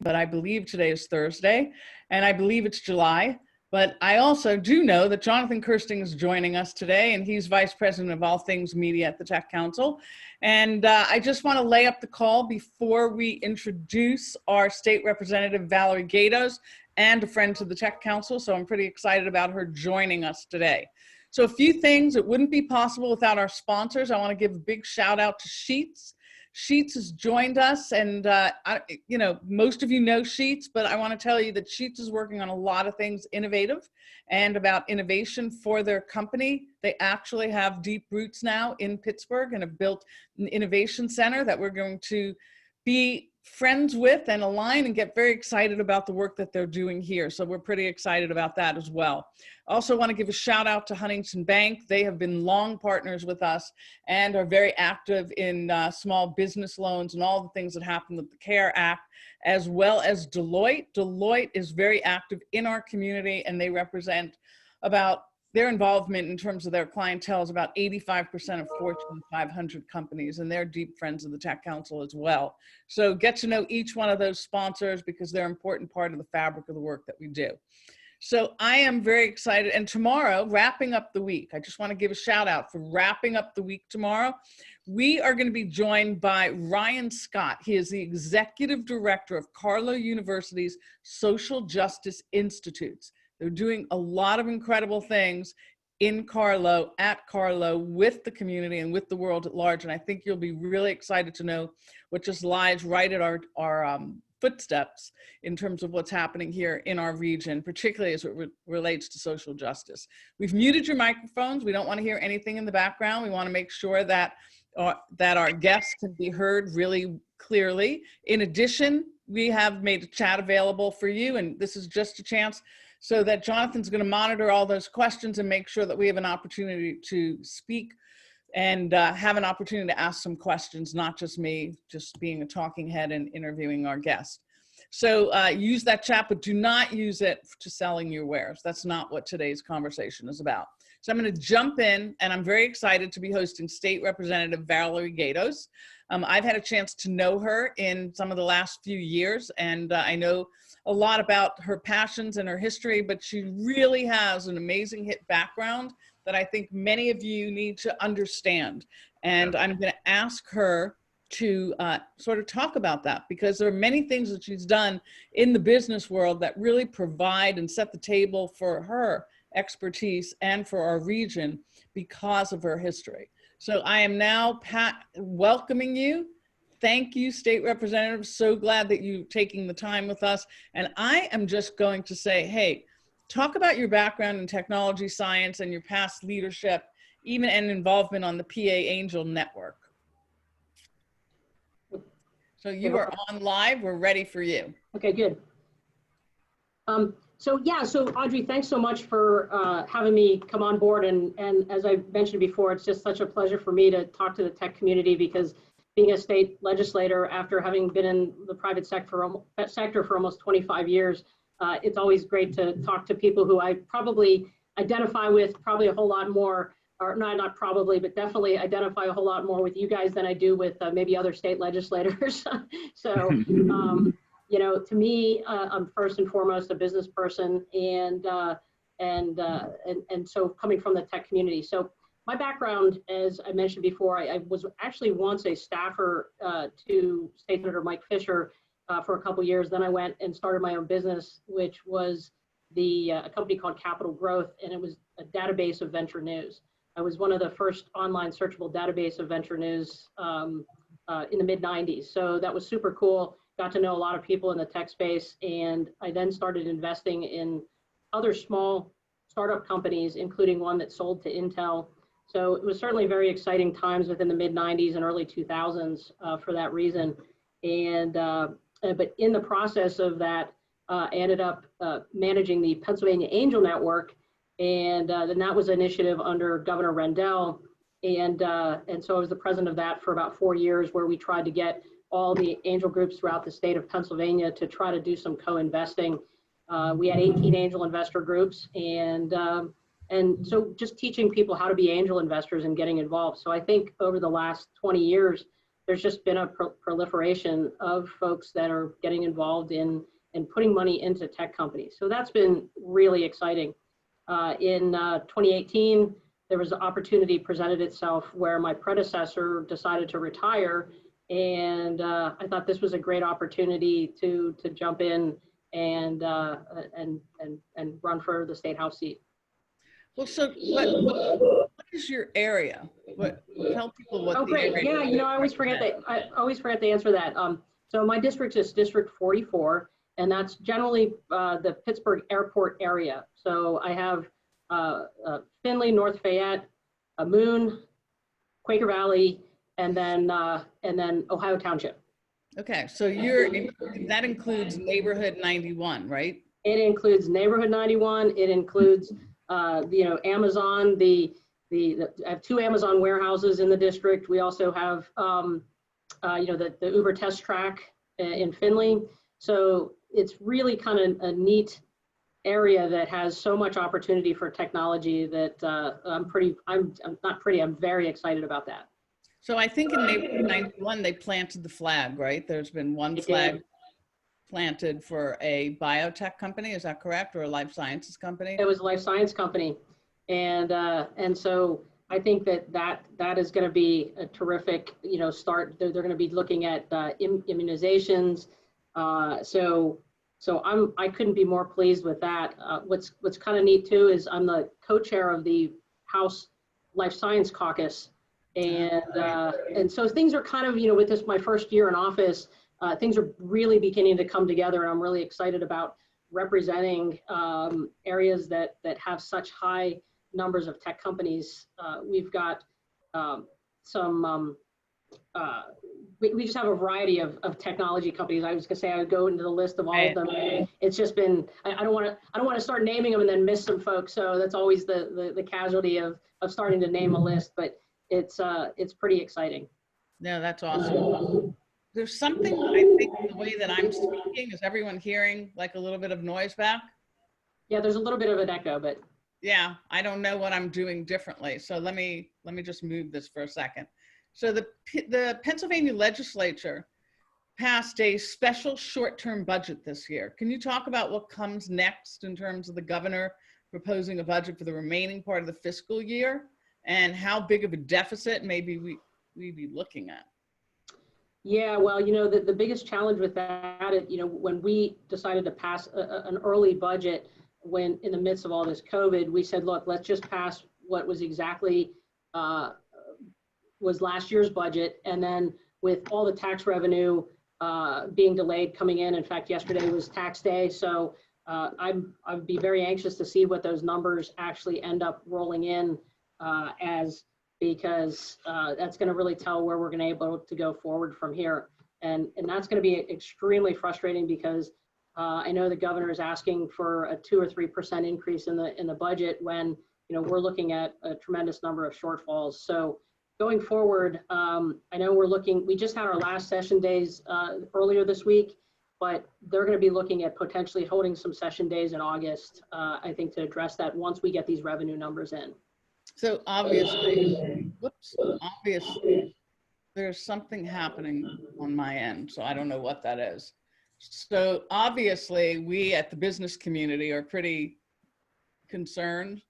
but I believe today is Thursday, and I believe it's July. But I also do know that Jonathan Kirsting is joining us today, and he's Vice President of all things media at the Tech Council. And I just want to lay up the call before we introduce our state representative, Valerie Gaydos, and a friend to the Tech Council. So I'm pretty excited about her joining us today. So a few things. It wouldn't be possible without our sponsors. I want to give a big shout out to Sheets. Sheets has joined us, and most of you know Sheets, but I want to tell you that Sheets is working on a lot of things innovative and about innovation for their company. They actually have deep roots now in Pittsburgh and have built an innovation center that we're going to be friends with and align and get very excited about the work that they're doing here. So we're pretty excited about that as well. I also want to give a shout out to Huntington Bank. They have been long partners with us and are very active in small business loans and all the things that happen with the CARE Act, as well as Deloitte. Deloitte is very active in our community, and they represent about their involvement in terms of their clientele is about 85% of Fortune 500 companies, and they're deep friends of the Tech Council as well. So get to know each one of those sponsors because they're an important part of the fabric of the work that we do. So I am very excited. And tomorrow, wrapping up the week, I just want to give a shout out for wrapping up the week tomorrow. We are going to be joined by Ryan Scott. He is the Executive Director of Carlow University's Social Justice Institutes. They're doing a lot of incredible things in Carlow, at Carlow, with the community and with the world at large. And I think you'll be really excited to know what just lies right at our footsteps in terms of what's happening here in our region, particularly as it relates to social justice. We've muted your microphones. We don't want to hear anything in the background. We want to make sure that our guests can be heard really clearly. In addition, we have made a chat available for you, and this is just a chance so that Jonathan's going to monitor all those questions and make sure that we have an opportunity to speak and have an opportunity to ask some questions, not just me, just being a talking head and interviewing our guest. So use that chat, but do not use it to selling your wares. That's not what today's conversation is about. So I'm going to jump in, and I'm very excited to be hosting State Representative Valerie Gaydos. I've had a chance to know her in some of the last few years, and I know a lot about her passions and her history, but she really has an amazing hit background that I think many of you need to understand. And I'm going to ask her to sort of talk about that, because there are many things that she's done in the business world that really provide and set the table for her expertise and for our region because of her history. So I am now welcoming you. Thank you, State Representative. So glad that you're taking the time with us. And I am just going to say, hey, talk about your background in technology science and your past leadership, even and involvement on the PA Angel Network. So you are on live. We're ready for you. Okay, good. So Audrey, thanks so much for having me come on board. And as I mentioned before, it's just such a pleasure for me to talk to the tech community, because being a state legislator after having been in the private sector for almost 25 years, it's always great to talk to people who I probably identify with a whole lot more, or not probably, but definitely identify a whole lot more with you guys than I do with maybe other state legislators. So, to me, I'm first and foremost a business person, and so coming from the tech community. So my background, as I mentioned before, I was actually once a staffer to State Senator Mike Fisher for a couple years. Then I went and started my own business, which was a company called Capital Growth, and it was a database of venture news. I was one of the first online searchable database of venture news in the mid-90s. So that was super cool. Got to know a lot of people in the tech space, and I then started investing in other small startup companies, including one that sold to Intel. So it was certainly very exciting times within the mid-90s and early 2000s for that reason. And but in the process of that, I ended up managing the Pennsylvania Angel Network, and then that was an initiative under Governor Rendell. And so I was the president of that for about 4 years, where we tried to get all the angel groups throughout the state of Pennsylvania to try to do some co-investing. We had 18 angel investor groups, and so just teaching people how to be angel investors and getting involved. So I think over the last 20 years, there's just been a proliferation of folks that are getting involved in putting money into tech companies. So that's been really exciting. In 2018, there was an opportunity presented itself where my predecessor decided to retire, and I thought this was a great opportunity to jump in and run for the State House seat. Well, so what is your area? Tell people what. Oh, great! Yeah, I always forget that. I always forget to answer that. So my district is District 44, and that's generally the Pittsburgh airport area. So I have Findlay, North Fayette, Moon, Quaker Valley, and then Ohio Township. Okay, so that includes neighborhood 91, right? It includes neighborhood 91. It includes Amazon. I have 2 Amazon warehouses in the district. We also have the Uber test track in Findlay. So it's really kind of a neat area that has so much opportunity for technology that I'm very excited about that. So I think in neighborhood 91, they planted the flag, right? There's been one flag planted for a biotech company. Is that correct? Or a life sciences company? It was a life science company. And so I think that is going to be a terrific, start. They're going to be looking at immunizations. So I couldn't be more pleased with that. What's kind of neat too is I'm the co-chair of the House Life Science Caucus, and so things are kind of with this my first year in office, things are really beginning to come together, and I'm really excited about representing areas that have such high numbers of tech companies. We've got we just have a variety of technology companies. I was gonna say I would go into the list of all of them. It's just been I don't want to start naming them and then miss some folks. So that's always the casualty of starting to name a list. But it's pretty exciting. No, that's awesome. There's something I think the way that I'm speaking. Is everyone hearing like a little bit of noise back? Yeah, there's a little bit of an echo, but yeah, I don't know what I'm doing differently. So let me just move this for a second. So the Pennsylvania legislature passed a special short-term budget this year. Can you talk about what comes next in terms of the governor proposing a budget for the remaining part of the fiscal year and how big of a deficit maybe we be looking at? Yeah, well, the biggest challenge with that, when we decided to pass an early budget, when in the midst of all this COVID, we said, look, let's just pass what was exactly was last year's budget. And then with all the tax revenue being delayed coming in fact, yesterday was tax day. So I'd be very anxious to see what those numbers actually end up rolling in because that's going to really tell where we're going to be able to go forward from here. And that's going to be extremely frustrating because I know the governor is asking for a 2 or 3% increase in the budget when we're looking at a tremendous number of shortfalls. So going forward, I know we just had our last session days earlier this week, but they're going to be looking at potentially holding some session days in August, I think, to address that once we get these revenue numbers in. So obviously, there's something happening on my end, so I don't know what that is. So obviously, we at the business community are pretty concerned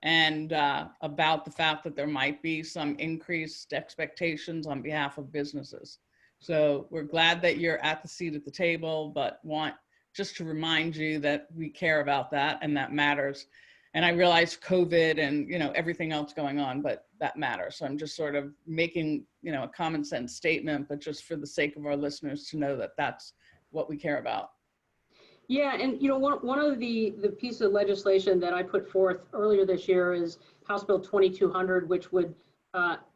and about the fact that there might be some increased expectations on behalf of businesses. So we're glad that you're at the seat at the table, but want just to remind you that we care about that and that matters. And I realize COVID and everything else going on, but that matters. So I'm just sort of making a common sense statement, but just for the sake of our listeners to know that that's what we care about. Yeah, and one of the pieces of legislation that I put forth earlier this year is House Bill 2200, which would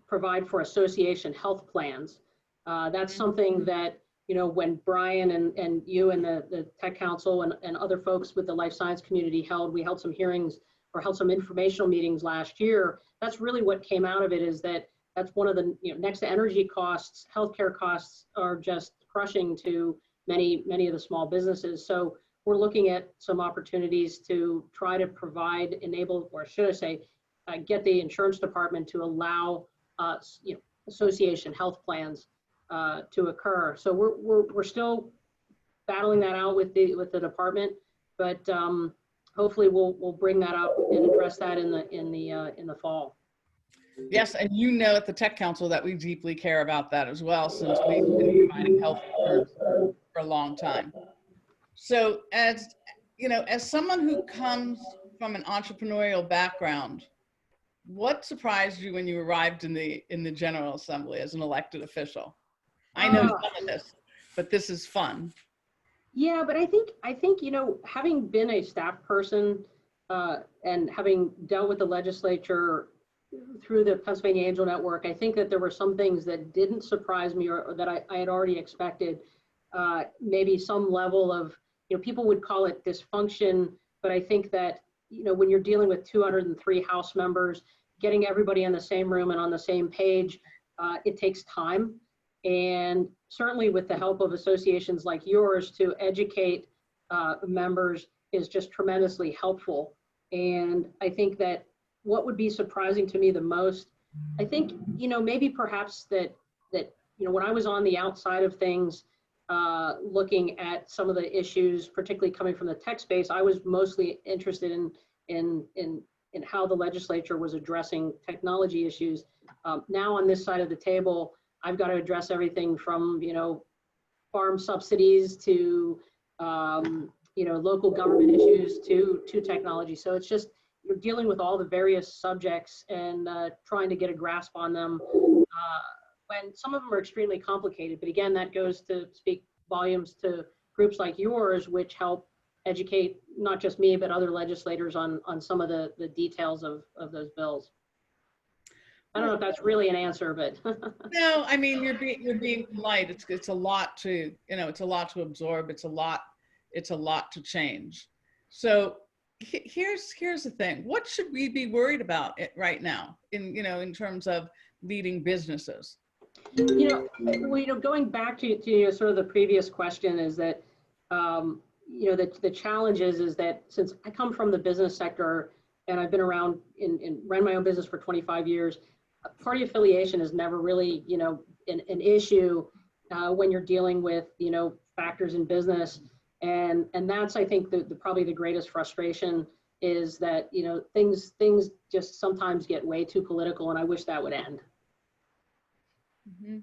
provide for association health plans. That's something that when Brian and you and the Tech Council and other folks with the life science community we held some hearings or held some informational meetings last year. That's really what came out of it, is that's one of the next to energy costs, healthcare costs are just crushing to many of the small businesses. So we're looking at some opportunities to try to enable, or should I say, get the insurance department to allow association health plans. to occur. So we're still battling that out with the department, but hopefully we'll bring that up and address that in the fall. Yes, and you know at the Tech Council that we deeply care about that as well, since we've been providing health insurance for a long time. So as you know, as someone who comes from an entrepreneurial background, what surprised you when you arrived in the General Assembly as an elected official? I know some of this, but this is fun. Yeah, but I think you know, having been a staff person and having dealt with the legislature through the Pennsylvania Angel Network, I think that there were some things that didn't surprise me or that I had already expected. Maybe some level of, you know, people would call it dysfunction, but I think that, you know, when you're dealing with 203 House members, getting everybody in the same room and on the same page, it takes time. And certainly with the help of associations like yours to educate members is just tremendously helpful. And I think that what would be surprising to me the most, I think, you know, maybe perhaps that, you know, when I was on the outside of things, looking at some of the issues, particularly coming from the tech space, I was mostly interested in how the legislature was addressing technology issues. Now on this side of the table, I've got to address everything from, you know, farm subsidies to, you know, local government issues to technology. So it's just, you're dealing with all the various subjects and trying to get a grasp on them when some of them are extremely complicated. But again, that goes to speak volumes to groups like yours, which help educate not just me, but other legislators on some of the details of those bills. I don't know if that's really an answer, but no, I mean, you're being polite. It's a lot to, you know, it's a lot to absorb. It's a lot to change. So here's the thing. What should we be worried about right now in terms of leading businesses? You know, going back to sort of the previous question is that, you know, the challenge is that since I come from the business sector and I've been around and ran my own business for 25 years, party affiliation is never really, you know, an issue when you're dealing with, you know, factors in business. And that's, I think, probably the greatest frustration is that, you know, things just sometimes get way too political, and I wish that would end. Mm-hmm.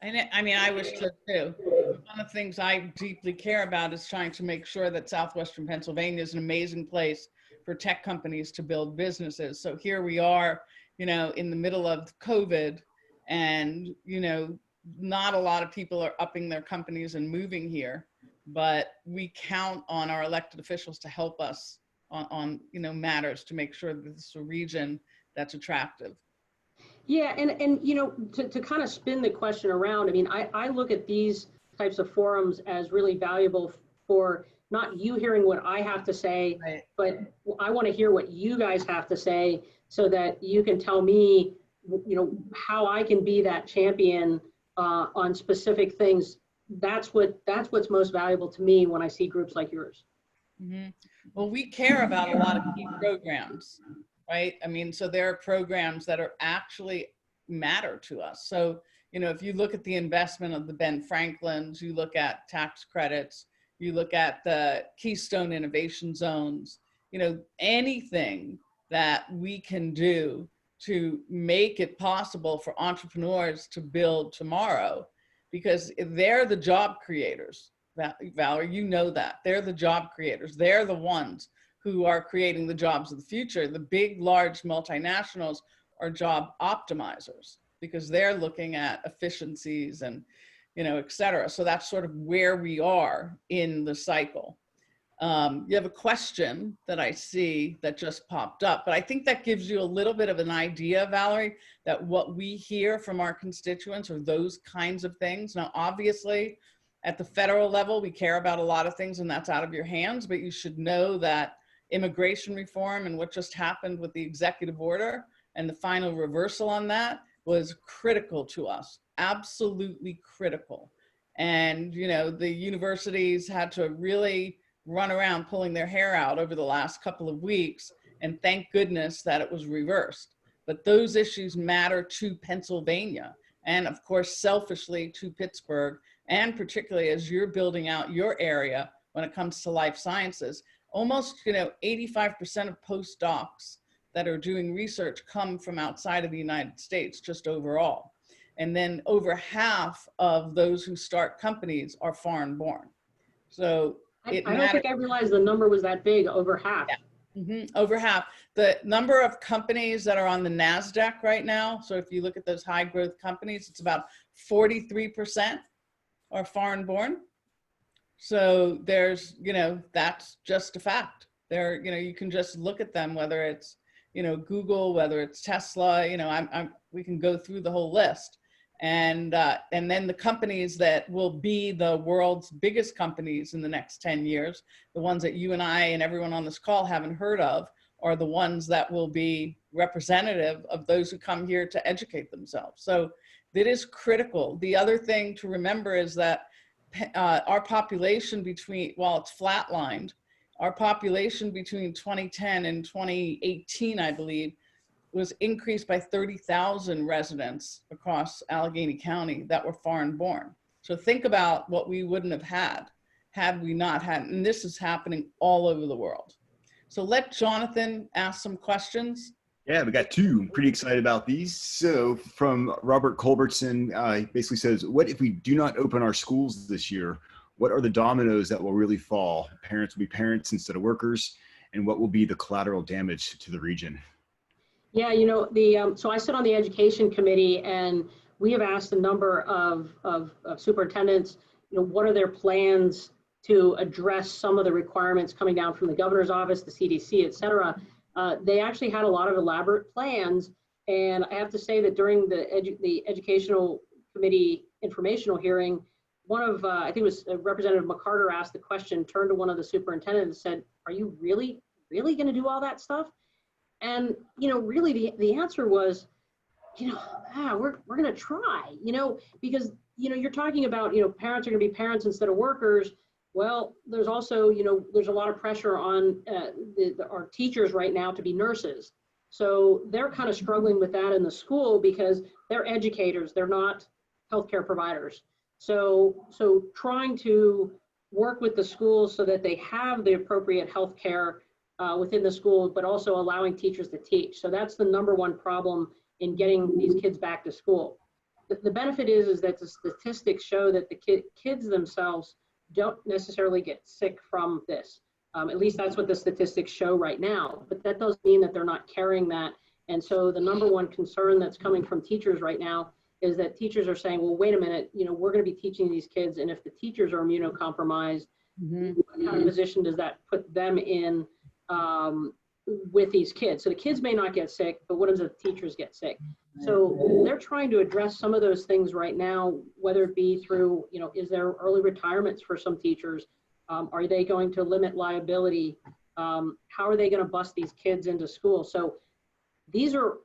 And I mean, I wish so too. One of the things I deeply care about is trying to make sure that Southwestern Pennsylvania is an amazing place for tech companies to build businesses. So here we are, you know, in the middle of COVID, and, you know, not a lot of people are upping their companies and moving here, but we count on our elected officials to help us on you know, matters to make sure that this is a region that's attractive. Yeah, and you know, to kind of spin the question around, I mean, I look at these types of forums as really valuable for not you hearing what I have to say, right, but I want to hear what you guys have to say so that you can tell me, you know, how I can be that champion on specific things. That's what's most valuable to me when I see groups like yours. Mm-hmm. Well, we care about a lot of key programs, right? I mean, so there are programs that are actually matter to us. So, you know, if you look at the investment of the Ben Franklins, you look at tax credits, you look at the Keystone Innovation Zones, you know, anything that we can do to make it possible for entrepreneurs to build tomorrow, because they're the job creators. Valerie, you know that. They're the job creators. They're the ones who are creating the jobs of the future. The big, large multinationals are job optimizers because they're looking at efficiencies and, you know, et cetera. So that's sort of where we are in the cycle. You have a question that I see that just popped up, but I think that gives you a little bit of an idea, Valerie, that what we hear from our constituents are those kinds of things. Now, obviously, at the federal level, we care about a lot of things, and that's out of your hands, but you should know that immigration reform and what just happened with the executive order and the final reversal on that was critical to us, absolutely critical. And, you know, the universities had to really run around pulling their hair out over the last couple of weeks, and thank goodness that it was reversed. But those issues matter to Pennsylvania. and of course, selfishly to Pittsburgh, and particularly as you're building out your area when it comes to life sciences. Almost, 85% of postdocs that are doing research come from outside of the United States, just overall. And then over half of those who start companies are foreign born. So I don't think I realized the number was that big, over half. Yeah. Over half. The number of companies that are on the NASDAQ right now, so if you look at those high growth companies, it's about 43% are foreign born. So there's, that's just a fact. There, you can just look at them, whether it's, Google, whether it's Tesla, we can go through the whole list. And then the companies that will be the world's biggest companies in the next 10 years, the ones that you and I and everyone on this call haven't heard of, are the ones that will be representative of those who come here to educate themselves. So it is critical. The other thing to remember is that our population while it's flatlined, our population between 2010 and 2018, I believe, was increased by 30,000 residents across Allegheny County that were foreign born. So think about what we wouldn't have had we not had, and this is happening all over the world. So let Jonathan ask some questions. Yeah, we got two. I'm pretty excited about these. So from Robert Culbertson, he basically says, what if we do not open our schools this year? What are the dominoes that will really fall? Parents will be parents instead of workers, and what will be the collateral damage to the region? Yeah, so I sit on the education committee, and we have asked a number of superintendents, what are their plans to address some of the requirements coming down from the governor's office, the CDC, et cetera. They actually had a lot of elaborate plans, and I have to say that during the educational committee informational hearing, I think it was Representative McCarter asked the question, turned to one of the superintendents and said, are you really going to do all that stuff? And, really the answer was, we're going to try, because, you're talking about, parents are going to be parents instead of workers. Well, there's also, there's a lot of pressure on our teachers right now to be nurses. So they're kind of struggling with that in the school because they're educators, they're not healthcare providers. So trying to work with the schools so that they have the appropriate healthcare within the school, but also allowing teachers to teach. So that's the number one problem in getting these kids back to school. The benefit is that the statistics show that the kids themselves don't necessarily get sick from this. At least that's what the statistics show right now, but that doesn't mean that they're not carrying that. And so the number one concern that's coming from teachers right now is that teachers are saying, well, wait a minute, we're going to be teaching these kids, and if the teachers are immunocompromised, what kind of position does that put them in with these kids? So the kids may not get sick, but what does the teachers get sick? So they're trying to address some of those things right now, whether it be through, is there early retirements for some teachers? Are they going to limit liability? How are they going to bus these kids into school? So these are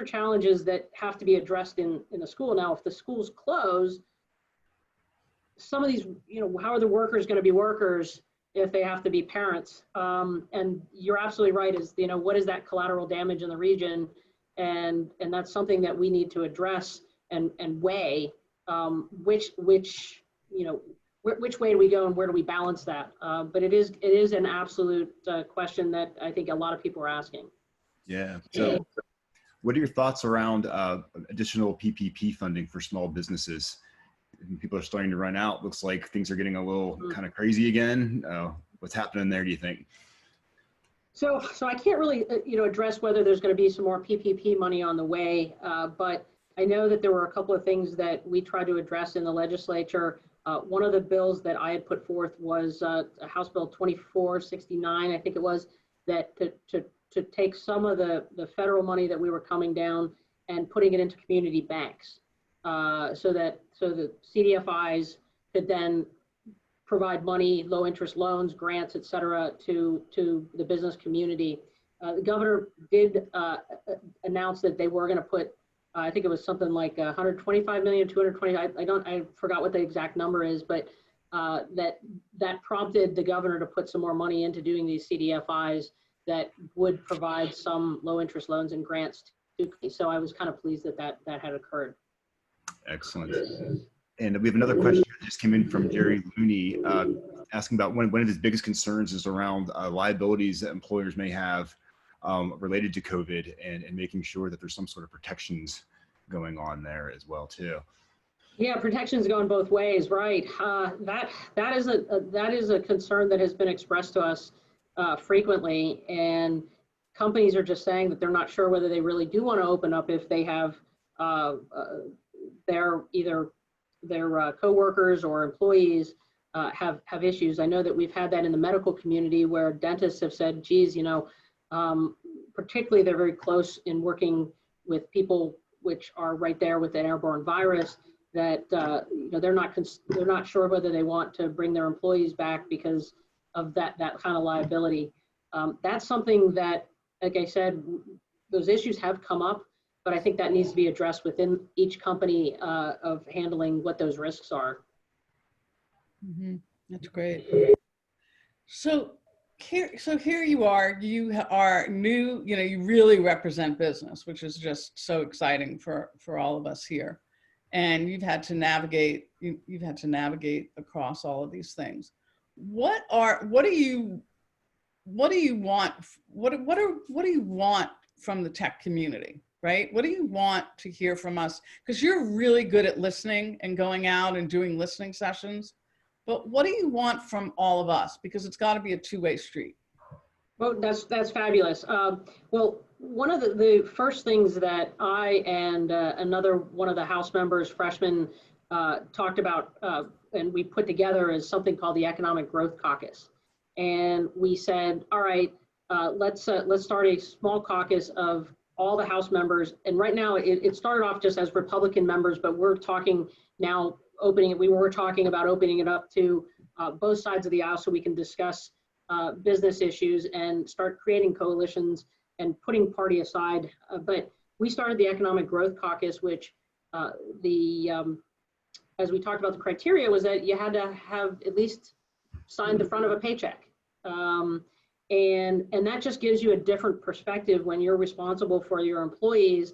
challenges that have to be addressed in the school. Now, if the schools close, some of these, how are the workers going to be workers if they have to be parents? And you're absolutely right, what is that collateral damage in the region? And that's something that we need to address and weigh which way do we go and where do we balance that? But it is an absolute question that I think a lot of people are asking. Yeah. So what are your thoughts around additional PPP funding for small businesses? People are starting to run out. Looks like things are getting a little kind of crazy again. What's happening there, do you think? So I can't really, address whether there's going to be some more PPP money on the way, but I know that there were a couple of things that we tried to address in the legislature. One of the bills that I had put forth was House Bill 2469, I think it was, that to take some of the federal money that we were coming down and putting it into community banks, so the CDFIs could then provide money, low interest loans, grants, et cetera, to the business community. The governor did announce that they were going to put, I think it was something like 125 million, 220. I forgot what the exact number is, but that prompted the governor to put some more money into doing these CDFIs that would provide some low interest loans and grants to. So I was kind of pleased that had occurred. Excellent. And we have another question that just came in from Jerry Looney, asking about one of his biggest concerns is around liabilities that employers may have related to COVID, and making sure that there's some sort of protections going on there as well too. Yeah, protection's going both ways, right? That is a concern that has been expressed to us frequently, and companies are just saying that they're not sure whether they really do want to open up if they have their coworkers or employees have issues. I know that we've had that in the medical community where dentists have said, geez, you know, particularly they're very close in working with people which are right there with an airborne virus, that you know, they're not sure whether they want to bring their employees back because of that kind of liability. That's something that, like I said, those issues have come up, but I think that needs to be addressed within each company of handling what those risks are. Mm-hmm. That's great. So here you are new, you know, you really represent business, which is just so exciting for all of us here. And you've had to navigate across all of these things. What do you want from the tech community, right? What do you want to hear from us? Because you're really good at listening and going out and doing listening sessions. But what do you want from all of us? Because it's got to be a two-way street. Well, that's fabulous. Well, one of the first things that I and another one of the House members, freshman, talked about and we put together is something called the Economic Growth Caucus. And we said, all right, let's start a small caucus of all the House members. And right now it started off just as Republican members, but we're talking now we were talking about opening it up to both sides of the aisle so we can discuss business issues and start creating coalitions and putting party aside. But we started the Economic Growth Caucus, which as we talked about the criteria was that you had to have at least signed the front of a paycheck. And that just gives you a different perspective when you're responsible for your employees,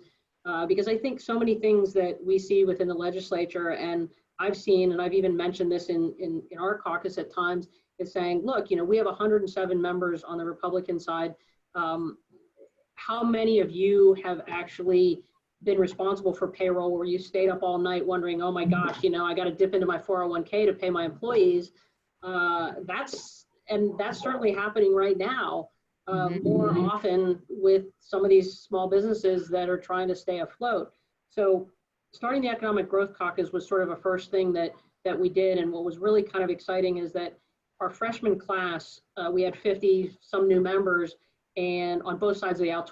because I think so many things that we see within the legislature, and I've seen, and I've even mentioned this in our caucus at times, is saying, look, you know, we have 107 members on the Republican side. How many of you have actually been responsible for payroll where you stayed up all night wondering, oh my gosh, you know, I got to dip into my 401k to pay my employees? That's certainly happening right now, more often with some of these small businesses that are trying to stay afloat. So starting the Economic Growth Caucus was sort of a first thing that we did. And what was really kind of exciting is that our freshman class, we had 50 some new members, and on both sides of the aisle,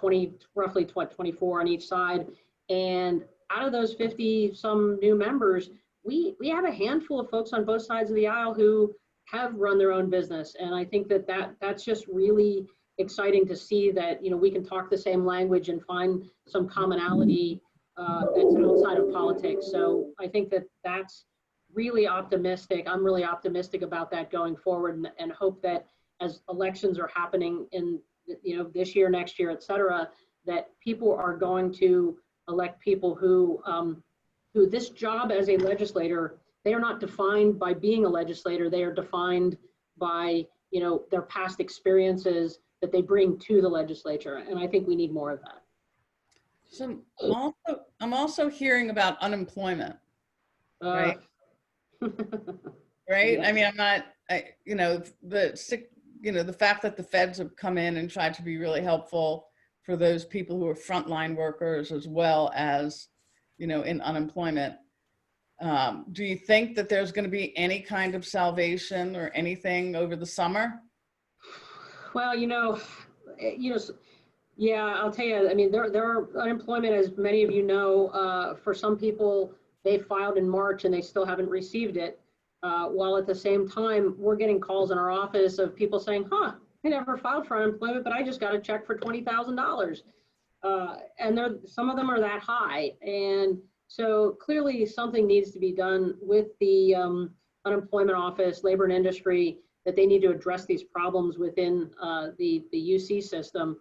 roughly 24 on each side. And out of those 50 some new members, we have a handful of folks on both sides of the aisle who have run their own business. And I think that's just really exciting to see that, you know, we can talk the same language and find some commonality that's outside of politics. So I think that's really optimistic. I'm really optimistic about that going forward, and hope that as elections are happening in, you know, this year, next year, et cetera, that people are going to elect people who this job as a legislator, they are not defined by being a legislator. They are defined by, you know, their past experiences that they bring to the legislature. And I think we need more of that. So I'm also hearing about unemployment, right? Right. Yeah. I mean, you know, the fact that the feds have come in and tried to be really helpful for those people who are frontline workers as well as, you know, in unemployment. Do you think that there's going to be any kind of salvation or anything over the summer? Well, yeah, I'll tell you, I mean, there are unemployment, as many of you know, for some people, they filed in March and they still haven't received it. While at the same time, we're getting calls in our office of people saying, I never filed for unemployment, but I just got a check for $20,000. And some of them are that high. And so clearly something needs to be done with the unemployment office, labor and industry, that they need to address these problems within the UC system.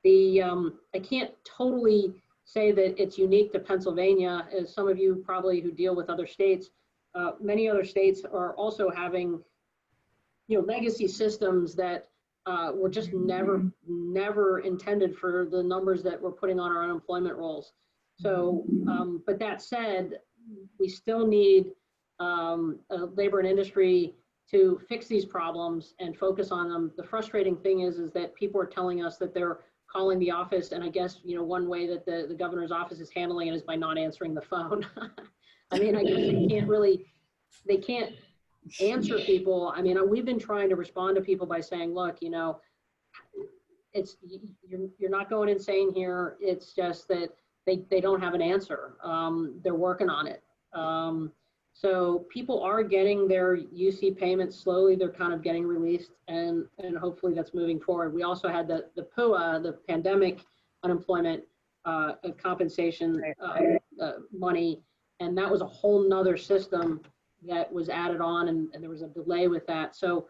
I can't totally say that it's unique to Pennsylvania. As some of you probably who deal with other states, many other states are also having, legacy systems that were just never intended for the numbers that we're putting on our unemployment rolls. So, but that said, we still need labor and industry to fix these problems and focus on them. The frustrating thing is that people are telling us that they're calling the office, and I guess, one way that the governor's office is handling it is by not answering the phone. I mean, I guess they can't answer people. I mean, we've been trying to respond to people by saying, look, it's, you're not going insane here. It's just that they don't have an answer. They're working on it. So people are getting their UC payments slowly. They're kind of getting released, and hopefully that's moving forward. We also had the PUA, the pandemic unemployment compensation money, and that was a whole nother system that was added on, and there was a delay with that. So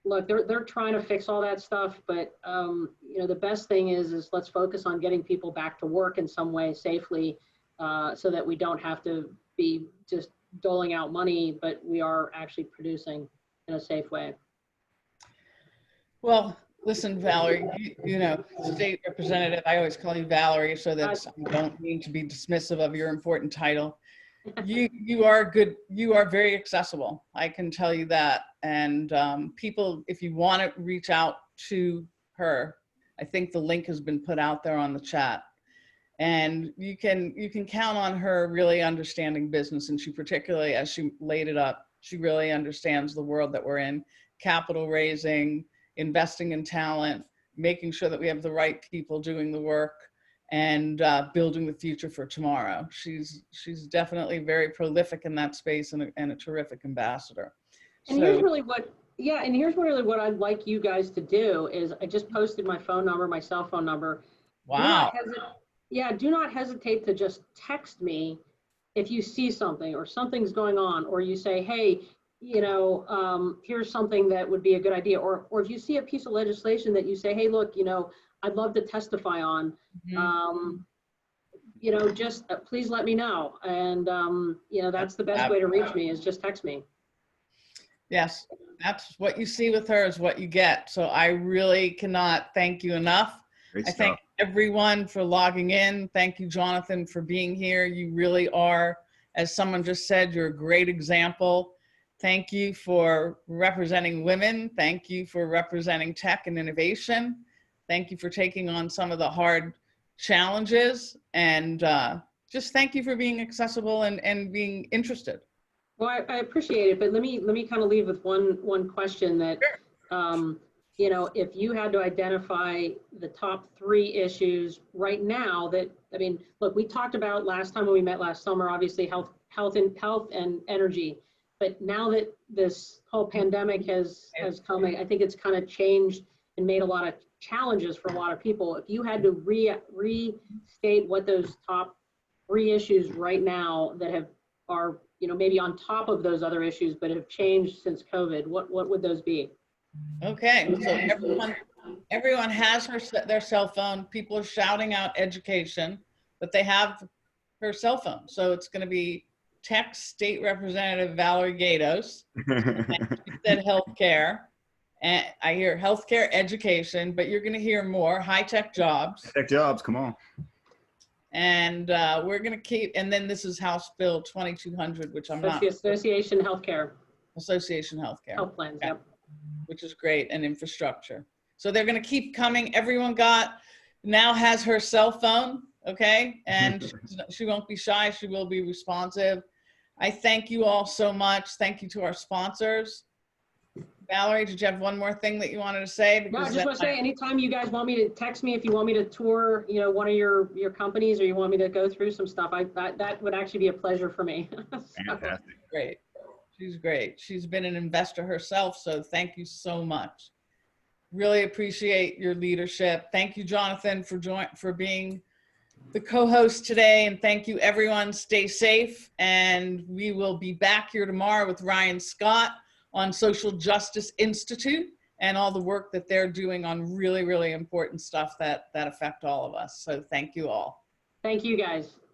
look, they're trying to fix all that stuff, but the best thing is let's focus on getting people back to work in some way safely, so that we don't have to be just doling out money, but we are actually producing in a safe way. Well, listen, Valerie, state representative, I always call you Valerie, so that I don't mean to be dismissive of your important title. You are good. You are very accessible. I can tell you that. And people, if you want to reach out to her, I think the link has been put out there on the chat. And you can count on her really understanding business, and she particularly, as she laid it up, she really understands the world that we're in, capital raising, investing in talent, making sure that we have the right people doing the work, and building the future for tomorrow. She's definitely very prolific in that space, and a terrific ambassador. And here's really what I'd like you guys to do is, I just posted my phone number, my cell phone number. Wow. Do not hesitate to just text me if you see something or something's going on, or you say, hey, here's something that would be a good idea. Or if you see a piece of legislation that you say, hey, look, I'd love to testify on, just please let me know. And, that's the best way to reach me, is just text me. Yes, that's what you see with her is what you get. So I really cannot thank you enough. I thank everyone for logging in. Thank you, Jonathan, for being here. You really are, as someone just said, you're a great example. Thank you for representing women. Thank you for representing tech and innovation. Thank you for taking on some of the hard challenges. And just thank you for being accessible and being interested. Well, I appreciate it, but let me kind of leave with one question that, Sure. If you had to identify the top 3 issues right now that, look, we talked about last time when we met last summer, obviously health and energy, but now that this whole pandemic has come, I think it's kind of changed and made a lot of challenges for a lot of people. If you had to restate what those top 3 issues right now that are maybe on top of those other issues, but have changed since COVID, what would those be? Okay, so everyone has their cell phone. People are shouting out education, but they have her cell phone. So it's going to be text State Representative Valerie Gaydos. And she said healthcare, and I hear healthcare, education, but you're going to hear more high-tech jobs. Tech jobs, come on. And we're going to keep, and then this is House Bill 2200, which I'm not. Association Healthcare. Association Healthcare. Health plans, yep. Which is great, and infrastructure. So they're going to keep coming. Everyone now has her cell phone, okay? And she won't be shy. She will be responsive. I thank you all so much. Thank you to our sponsors. Valerie, did you have one more thing that you wanted to say? No, I just want to say, anytime you guys want me to text me, if you want me to tour, one of your companies, or you want me to go through some stuff, that would actually be a pleasure for me. Fantastic. Great. She's great. She's been an investor herself, so thank you so much. Really appreciate your leadership. Thank you, Jonathan, for being the co-host today, and thank you, everyone. Stay safe, and we will be back here tomorrow with Ryan Scott on Social Justice Institute and all the work that they're doing on really, really important stuff that affect all of us. So thank you all. Thank you, guys.